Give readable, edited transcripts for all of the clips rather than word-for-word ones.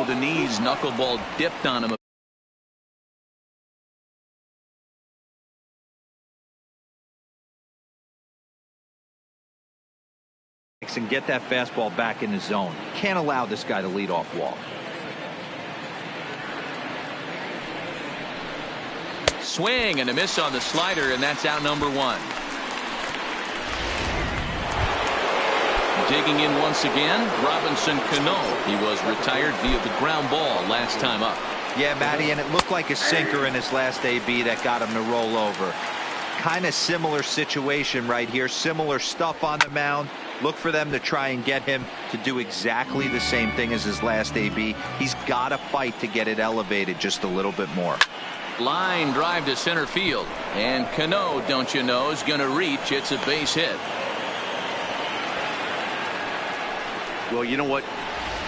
Oh, the knees, knuckleball dipped on him. And get that fastball back in the zone. Can't allow this guy to lead off walk. Swing and a miss on the slider, and that's out number one. Digging in once again, Robinson Cano. He was retired via the ground ball last time up. Yeah, Matty, and it looked like a sinker in his last AB that got him to roll over. Kind of similar situation right here. Similar stuff on the mound. Look for them to try and get him to do exactly the same thing as his last AB. He's got to fight to get it elevated just a little bit more. Line drive to center field. And Cano, don't you know, is going to reach. It's a base hit. Well, you know what?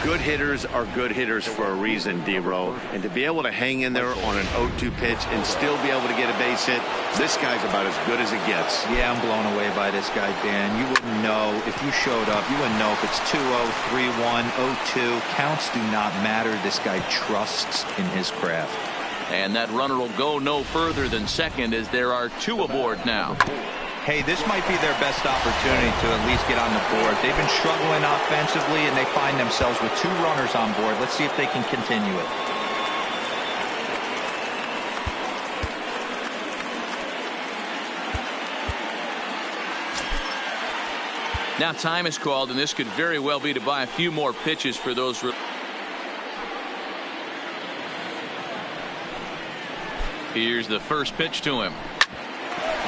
Good hitters are good hitters for a reason, D-Row. And to be able to hang in there on an 0-2 pitch and still be able to get a base hit, this guy's about as good as it gets. Yeah, I'm blown away by this guy, Dan. You wouldn't know if you showed up. You wouldn't know if it's 2-0, 3-1, 0-2. Counts do not matter. This guy trusts in his craft. And that runner will go no further than second as there are two aboard now. Hey, this might be their best opportunity to at least get on the board. They've been struggling offensively, and they find themselves with two runners on board. Let's see if they can continue it. Now time is called, and this could very well be to buy a few more pitches for those. Here's the first pitch to him.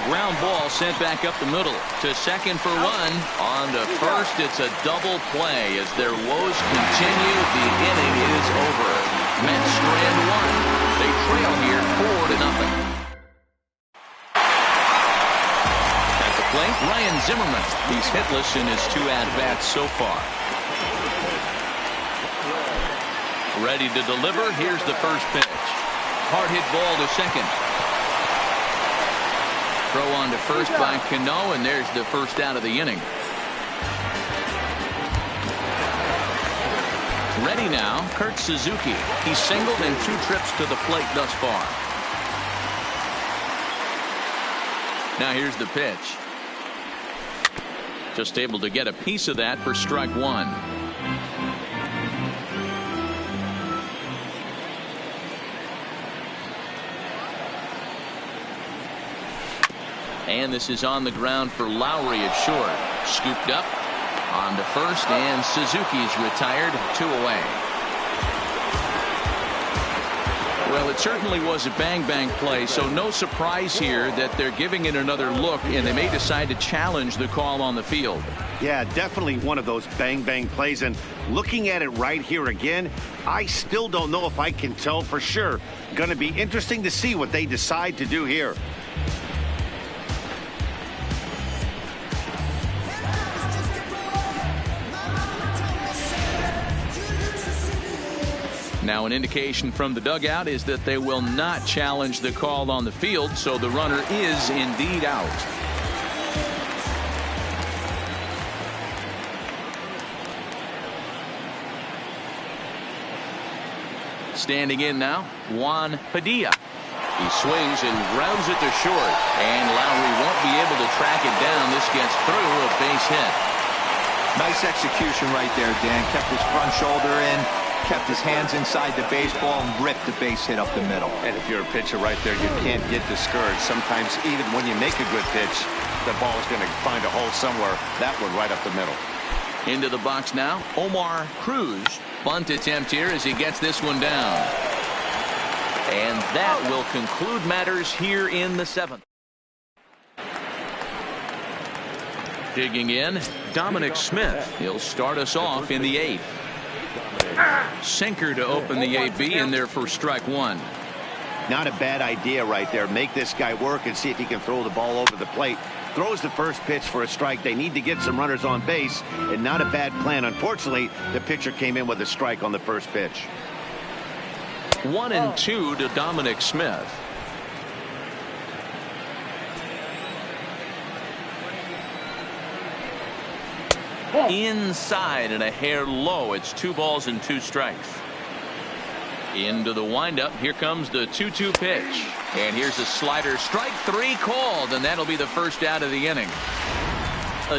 Ground ball sent back up the middle to second for one. On to first, it's a double play as their woes continue. The inning is over. Mets strand one. They trail here 4-0. At the plate, Ryan Zimmerman. He's hitless in his two at-bats so far. Ready to deliver. Here's the first pitch. Hard hit ball to second. Throw on to first by Cano, and there's the first out of the inning. Ready now, Kurt Suzuki. He's singled in 2 trips to the plate thus far. Now here's the pitch. Just able to get a piece of that for strike one. And this is on the ground for Lowry at short. Scooped up on to first, and Suzuki's retired. 2 away. Well, it certainly was a bang-bang play, so no surprise here that they're giving it another look, and they may decide to challenge the call on the field. Yeah, definitely one of those bang-bang plays, and looking at it right here again, I still don't know if I can tell for sure. Going to be interesting to see what they decide to do here. Now an indication from the dugout is that they will not challenge the call on the field, so the runner is indeed out. Standing in now, Juan Padilla. He swings and grounds it to short, and Lowry won't be able to track it down. This gets through a base hit. Nice execution right there, Dan. Kept his front shoulder in, kept his hands inside the baseball, and ripped the base hit up the middle. And if you're a pitcher right there, you can't get discouraged. Sometimes even when you make a good pitch, the ball is going to find a hole somewhere. That one right up the middle. Into the box now, Omar Cruz. Bunt attempt here as he gets this one down. And that will conclude matters here in the 7th. Digging in, Dominic Smith. He'll start us off in the 8th. Sinker to open the AB in there for strike one. Not a bad idea right there. Make this guy work and see if he can throw the ball over the plate. Throws the first pitch for a strike. They need to get some runners on base, and not a bad plan. Unfortunately, the pitcher came in with a strike on the first pitch. 1-2 to Dominic Smith. Inside and a hair low. It's 2 balls and 2 strikes. Into the windup. Here comes the 2-2 pitch. And here's a slider. Strike 3 called, and that'll be the first out of the inning.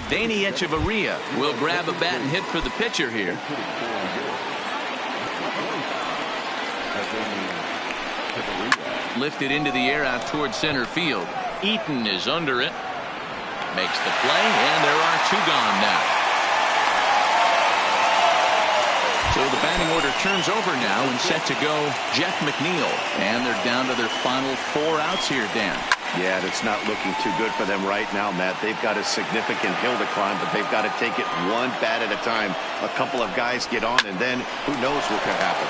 Danny Echeverria will grab a bat and hit for the pitcher here. Lifted into the air out towards center field. Eaton is under it. Makes the play, and there are 2 gone now. So the batting order turns over now and set to go Jeff McNeil. And they're down to their final 4 outs here, Dan. Yeah, it's not looking too good for them right now, Matt. They've got a significant hill to climb, but they've got to take it one bat at a time. A couple of guys get on, and then who knows what could happen.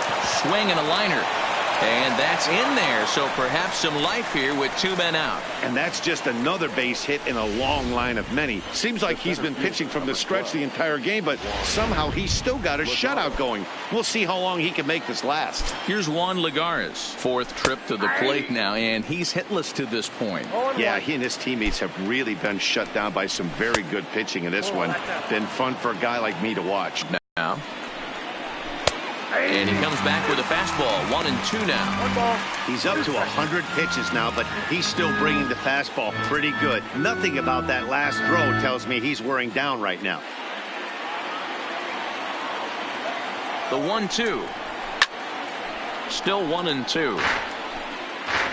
Swing and a liner. And that's in there, so perhaps some life here with 2 men out. And that's just another base hit in a long line of many. Seems like he's been pitching from the stretch the entire game, but somehow he's still got a shutout going. We'll see how long he can make this last. Here's Juan Lagares. 4th trip to the plate now, and he's hitless to this point. Yeah, he and his teammates have really been shut down by some very good pitching in this one. Been fun for a guy like me to watch. Now. And he comes back with a fastball. 1-2 now. He's up to 100 pitches now, but he's still bringing the fastball pretty good. Nothing about that last throw tells me he's wearing down right now. The 1-2. Still 1-2.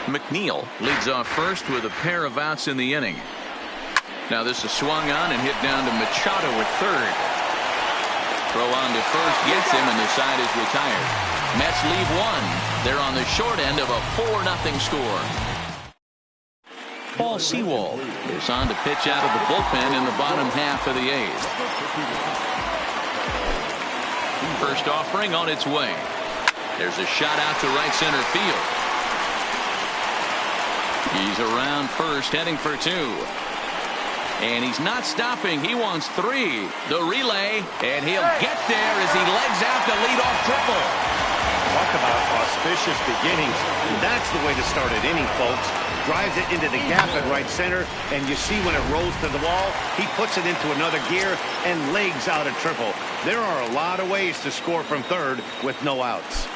McNeil leads off first with a pair of outs in the inning. Now this is swung on and hit down to Machado at third. Throw on to first gets him, and the side is retired. Mets leave 1. They're on the short end of a 4-0 score. Paul Sewald is on to pitch out of the bullpen in the bottom half of the 8th. First offering on its way. There's a shot out to right center field. He's around first, heading for 2. And he's not stopping. He wants 3. The relay, and he'll get there as he legs out to lead off triple. Talk about auspicious beginnings. That's the way to start an inning, folks. Drives it into the gap at right center, and you see when it rolls to the wall, he puts it into another gear and legs out a triple. There are a lot of ways to score from third with no outs.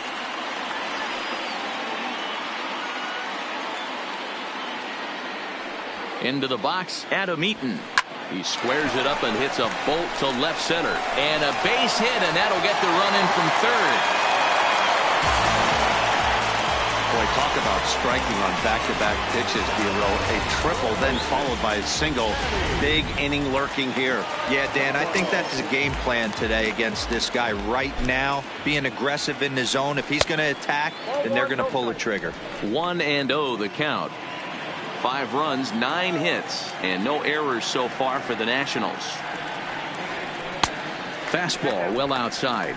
Into the box, Adam Eaton. He squares it up and hits a bolt to left center. And a base hit, and that'll get the run in from third. Boy, talk about striking on back-to-back pitches, Bureau. A triple, then followed by a single. Big inning lurking here. Yeah, Dan, I think that's a game plan today against this guy right now. Being aggressive in the zone. If he's going to attack, then they're going to pull the trigger. 1-0 the count. 5 runs, 9 hits, and no errors so far for the Nationals. Fastball well outside.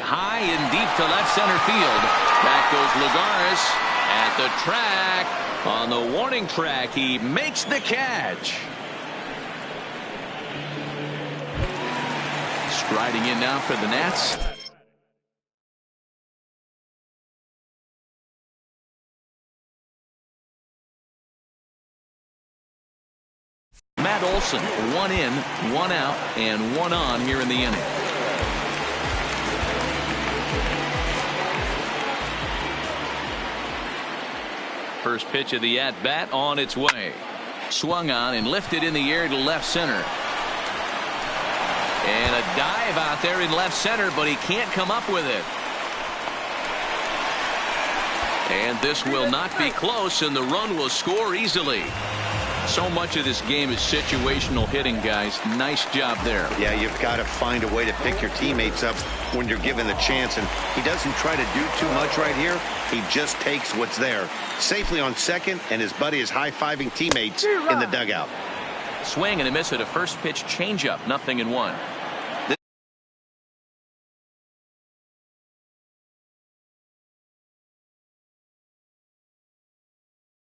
High and deep to left center field. Back goes Lagares at the track. On the warning track, he makes the catch. Striding in now for the Nats. Matt Olson, 1 in, 1 out, and 1 on here in the inning. First pitch of the at-bat on its way. Swung on and lifted in the air to left center. And a dive out there in left center, but he can't come up with it. And this will not be close, and the run will score easily. So much of this game is situational hitting, guys. Nice job there. Yeah, you've got to find a way to pick your teammates up when you're given the chance, and he doesn't try to do too much right here. He just takes what's there. Safely on second, and his buddy is high-fiving teammates in the dugout. Swing and a miss at a first pitch changeup. 0-1.